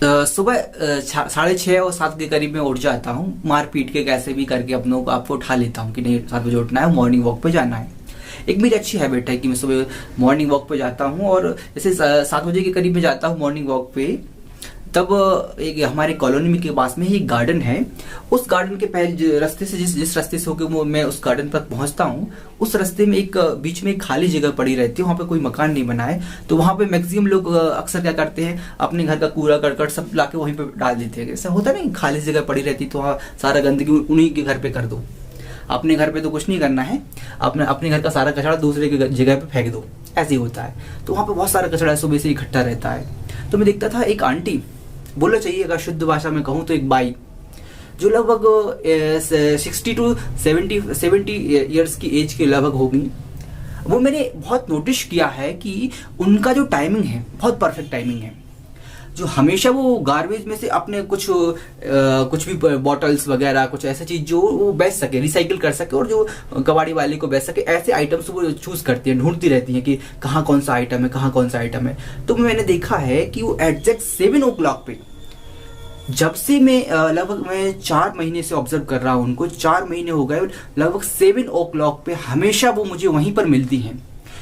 सुबह 6:30 और 7 के करीब में उठ जाता हूँ। मार पीट के कैसे भी करके अपनों को आपको उठा लेता हूँ कि नहीं 7 बजे उठना है, मॉर्निंग वॉक पे जाना है। एक मेरी अच्छी हैबिट है कि मैं सुबह मॉर्निंग वॉक पे जाता हूँ, और जैसे 7 बजे के करीब में जाता हूँ मॉर्निंग वॉक पे, तब एक हमारे कॉलोनी में के पास में ही एक गार्डन है। उस गार्डन के पहले रास्ते से जिस रास्ते से होकर मैं उस गार्डन तक पहुंचता हूँ, उस रास्ते में एक बीच में एक खाली जगह पड़ी रहती है। वहां पे कोई मकान नहीं बना है, तो वहां पे मैक्सिमम लोग अक्सर क्या करते हैं, अपने घर का कूड़ा करकट सब लाके वहीं पे डाल देते हैं। ऐसा होता नहीं, खाली जगह पड़ी रहती तो वहाँ सारा गंदगी उन्हीं के घर पे कर दो। अपने घर पे तो कुछ नहीं करना है, अपने घर का सारा कचरा दूसरे की जगह पे फेंक दो, ऐसे ही होता है। तो वहां पे बहुत सारा कचरा सुबह से इकट्ठा रहता है। तो मैं देखता था एक आंटी, बोलना चाहिए अगर शुद्ध भाषा में कहूँ तो एक बाई, जो लगभग 60 to 70 ईयर्स की एज के लगभग होगी। वो मैंने बहुत नोटिस किया है कि उनका जो टाइमिंग है बहुत परफेक्ट टाइमिंग है। जो हमेशा वो गार्बेज में से अपने कुछ भी बॉटल्स वगैरह कुछ ऐसा चीज जो वो बेच सके, रिसाइकिल कर सके, और जो कबाड़ी वाले को बेच सके, ऐसे आइटम्स वो चूज करती है, ढूंढती रहती है कि कहाँ कौन सा आइटम है, कहाँ कौन सा आइटम है। तो मैंने देखा है कि वो एग्जैक्ट 7 o'clock पे, जब से मैं लगभग मैं 4 महीने से ऑब्जर्व कर रहा हूँ उनको, 4 महीने हो गए, लगभग 7 o'clock पे हमेशा वो मुझे वहीं पर मिलती हैं।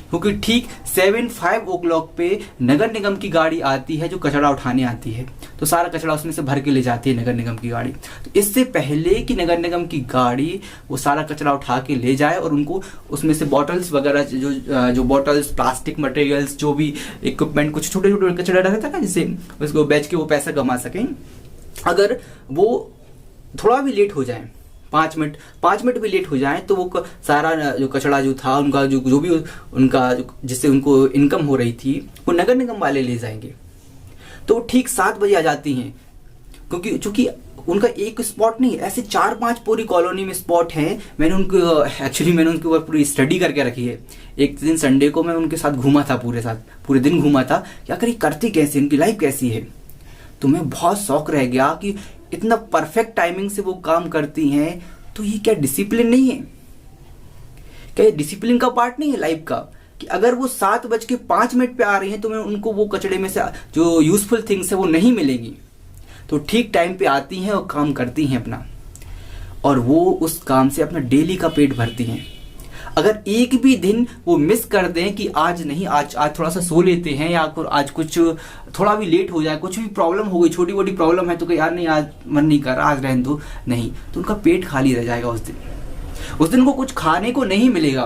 क्योंकि ठीक 5 o'clock पे नगर निगम की गाड़ी आती है जो कचरा उठाने आती है, तो सारा कचरा उसमें से भर के ले जाती है नगर निगम की गाड़ी। तो इससे पहले कि नगर निगम की गाड़ी वो सारा कचरा उठा के ले जाए और उनको उसमें से बॉटल्स वगैरह जो बॉटल्स, प्लास्टिक मटेरियल्स, जो भी इक्विपमेंट, कुछ छोटे छोटे कचरा रहता है ना, जिससे उसको बेच के वो पैसा कमा सकें, अगर वो थोड़ा भी लेट हो जाए, 5 मिनट भी लेट हो जाए, तो वो सारा जो कचरा जो था उनका, जो भी उनका जिससे उनको इनकम हो रही थी, वो नगर निगम वाले ले जाएंगे। तो ठीक 7 बजे आ जाती हैं, क्योंकि चूंकि उनका एक स्पॉट नहीं, ऐसे 4-5 पूरी कॉलोनी में स्पॉट हैं। मैंने उनके उनके ऊपर पूरी स्टडी करके रखी है। एक दिन संडे को मैं उनके साथ घूमा था, पूरे दिन घूमा था कि आखिर ये करती कैसे, उनकी लाइफ कैसी है। तो मैं बहुत शौक रह गया कि इतना परफेक्ट टाइमिंग से वो काम करती हैं, तो ये क्या डिसिप्लिन नहीं है? क्या ये डिसिप्लिन का पार्ट नहीं है लाइफ का? कि अगर वो 7:05 पे आ रही हैं तो मैं उनको वो कचड़े में से जो यूजफुल थिंग्स है वो नहीं मिलेगी, तो ठीक टाइम पे आती हैं और काम करती हैं अपना, और वो उस काम से अपना डेली का पेट भरती हैं। अगर एक भी दिन वो मिस कर दें कि आज नहीं, आज थोड़ा सा सो लेते हैं, या आज कुछ थोड़ा भी लेट हो जाए, कुछ भी प्रॉब्लम हो गई, छोटी मोटी प्रॉब्लम है, तो कि यार नहीं आज मन नहीं कर रहा, आज रहने दो, नहीं, तो उनका पेट खाली रह जाएगा उस दिन उनको कुछ खाने को नहीं मिलेगा।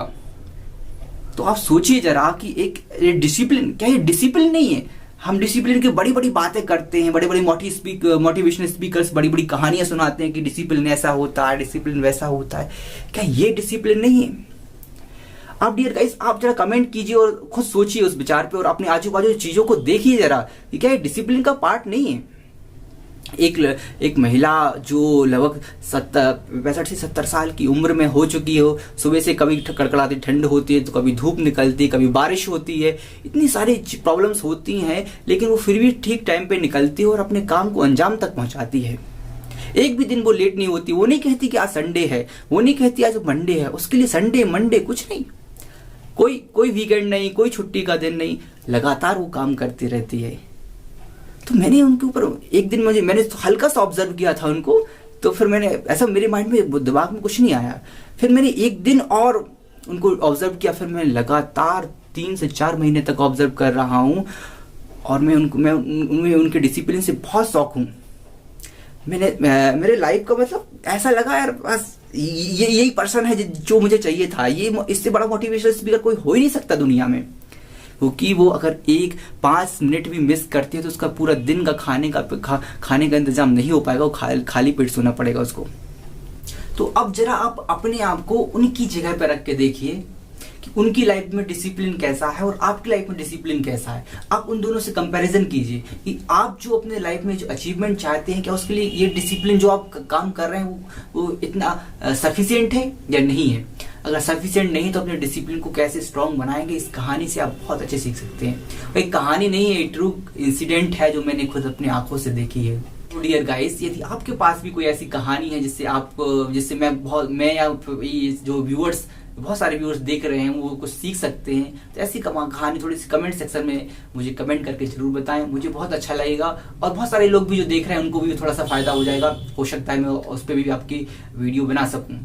तो आप सोचिए जरा कि एक डिसिप्लिन, क्या ये डिसिप्लिन नहीं है? हम डिसिप्लिन की बड़ी बड़ी बातें करते हैं, बड़े बड़े मोटिवेशनल स्पीकर्स बड़ी बड़ी कहानियां सुनाते हैं कि डिसिप्लिन ऐसा होता है, डिसिप्लिन वैसा होता है। क्या ये डिसिप्लिन नहीं है? आप डियर गाइस, आप जरा कमेंट कीजिए और खुद सोचिए उस विचार पे, और अपने आजू बाजू चीजों को देखिए जरा कि क्या ये डिसिप्लिन का पार्ट नहीं है? एक महिला जो लगभग 65 से 70 साल की उम्र में हो चुकी हो, सुबह से कभी कड़कड़ाती ठंड होती है, तो कभी धूप निकलती है, कभी बारिश होती है, इतनी सारी प्रॉब्लम्स होती हैं, लेकिन वो फिर भी ठीक टाइम पे निकलती है और अपने काम को अंजाम तक पहुंचाती है। एक भी दिन वो लेट नहीं होती। वो नहीं कहती कि आज संडे है, वो नहीं कहती आज मंडे है, उसके लिए संडे मंडे कुछ नहीं, कोई वीकेंड नहीं, कोई छुट्टी का दिन नहीं, लगातार वो काम करती रहती है। तो मैंने उनके ऊपर एक दिन मैंने हल्का सा ऑब्जर्व किया था उनको, तो फिर मैंने ऐसा, मेरे माइंड में दिमाग में कुछ नहीं आया। फिर मैंने एक दिन और उनको ऑब्जर्व किया, फिर मैं लगातार 3 से 4 महीने तक ऑब्जर्व कर रहा हूँ, और मैं उनके डिसिप्लिन से बहुत शौक हूँ। मेरे लाइफ का मतलब ऐसा लगा यार, बस यही पर्सन है जो मुझे चाहिए था। ये इससे बड़ा मोटिवेशनल स्पीकर कोई हो ही नहीं सकता दुनिया में, क्योंकि वो अगर 5 मिनट भी मिस करती है तो उसका पूरा दिन का खाने का इंतजाम नहीं हो पाएगा, वो खाली पेट सोना पड़ेगा उसको। तो अब जरा आप अपने आप को उनकी जगह पर रख के देखिए कि उनकी लाइफ में डिसिप्लिन कैसा है और आपकी लाइफ में डिसिप्लिन कैसा है। आप उन दोनों से कंपैरिजन कीजिए कि आप जो अपने लाइफ में जो अचीवमेंट चाहते हैं, क्या उसके लिए ये डिसिप्लिन जो आप काम कर रहे हैं वो इतना सफिशिएंट है या नहीं है। अगर सफिशिएंट नहीं तो अपने डिसिप्लिन को कैसे स्ट्रांग बनाएंगे, इस कहानी से आप बहुत अच्छे सीख सकते हैं। एक कहानी नहीं है, ट्रू इंसिडेंट है जो मैंने खुद अपनी आंखों से देखी है। डियर गाइस, यदि आपके पास भी कोई ऐसी कहानी है जिससे मैं या जो व्यूअर्स बहुत सारे व्यूअर्स देख रहे हैं वो कुछ सीख सकते हैं, तो ऐसी कहानी थोड़ी सी कमेंट सेक्शन में मुझे कमेंट करके जरूर बताएं, मुझे बहुत अच्छा लगेगा। और बहुत सारे लोग भी जो देख रहे हैं उनको भी थोड़ा सा फायदा हो जाएगा, हो सकता है मैं उस पर भी आपकी वीडियो बना सकूं।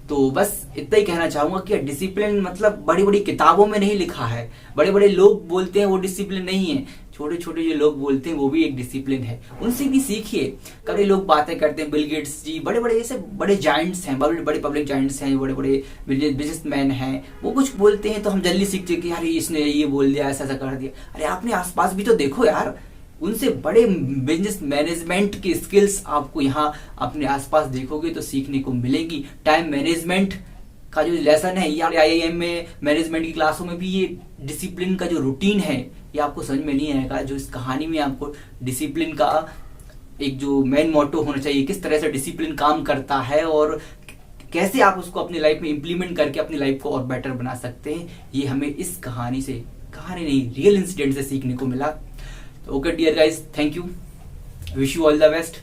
तो बस इतना ही कहना चाहूंगा कि डिसिप्लिन मतलब बड़ी बड़ी किताबों में नहीं लिखा है, बड़े बड़े लोग बोलते हैं वो डिसिप्लिन नहीं है, छोटे छोटे जो लोग बोलते हैं वो भी एक डिसिप्लिन है, उनसे भी सीखिए। कई लोग बातें करते हैं, बिल गेट्स जी बड़े बड़े जैसे बड़े जायंट्स हैं, बड़े बड़े पब्लिक जायंट्स हैं, बड़े बड़े बिजनेसमैन हैं, वो कुछ बोलते हैं तो हम जल्दी सीखते हैं कि यार इसने ये बोल दिया, ऐसा ऐसा कर दिया। अरे आपने आसपास भी तो देखो यार, उनसे बड़े बिजनेस मैनेजमेंट की स्किल्स आपको यहाँ अपने आसपास देखोगे तो सीखने को मिलेगी। टाइम मैनेजमेंट का जो लेसन है, या IIM में मैनेजमेंट की क्लासों में भी ये डिसिप्लिन का जो रूटीन है ये आपको समझ में नहीं आएगा। जो इस कहानी में आपको डिसिप्लिन का एक जो मेन मोटो होना चाहिए, किस तरह से डिसिप्लिन काम करता है और कैसे आप उसको अपनी लाइफ में इंप्लीमेंट करके अपनी लाइफ को और बेटर बना सकते हैं, ये हमें इस कहानी नहीं रियल इंसिडेंट से सीखने को मिला। Okay dear guys, thank you, wish you all the best.